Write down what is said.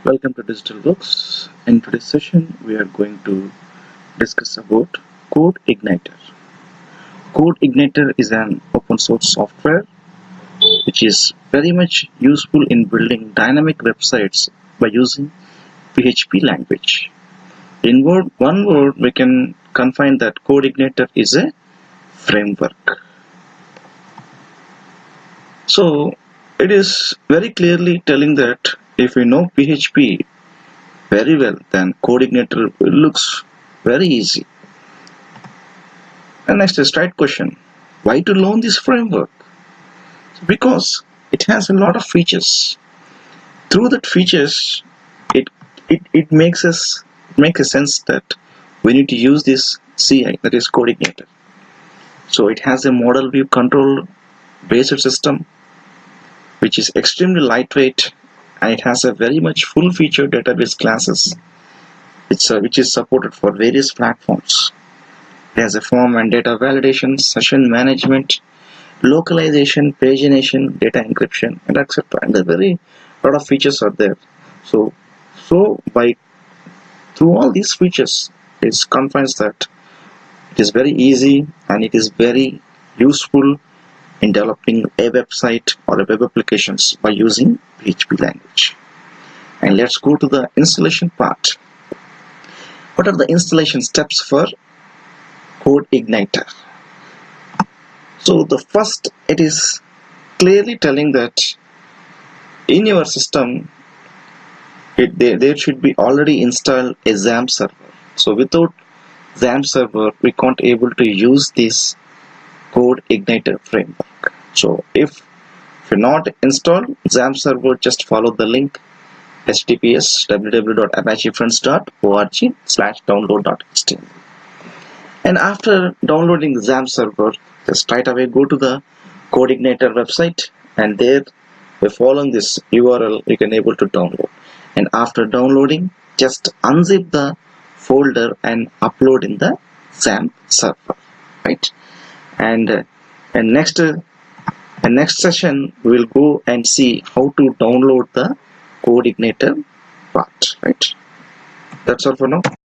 Welcome to Digital Books. In today's session, we are going to discuss about CodeIgniter. CodeIgniter is an open source software which is very much useful in building dynamic websites by using PHP language. In one word, we can confine that CodeIgniter is a framework. So it is very clearly telling that if we know PHP very well, then CodeIgniter looks very easy. And next is right question. Why to learn this framework? Because it has a lot of features. Through that features, it makes a sense that we need to use this CI, that is CodeIgniter. So it has a model view control based system which is extremely lightweight, and it has a very much full featured database classes which is supported for various platforms. It has a form and data validation, session management, localization, pagination, data encryption, and etc. And a very lot of features are there. So through all these features, it confines that it is very easy and it is very useful in developing a website or a web applications by using PHP language. And let's go to the installation part. What are the installation steps for CodeIgniter? So the first, it is clearly telling that in your system there should be already installed a XAMPP server. So without XAMPP server, we can't able to use this CodeIgniter framework. So if you not install XAMPP server, just follow the link https://www.apachefriends.org/download.html. And after downloading the XAMPP server, just straight away go to the CodeIgniter website, and there by following this URL you can able to download. And after downloading, just unzip the folder and upload in the XAMPP server, right? And next session we'll go and see how to download the CodeIgniter part, right? That's all for now.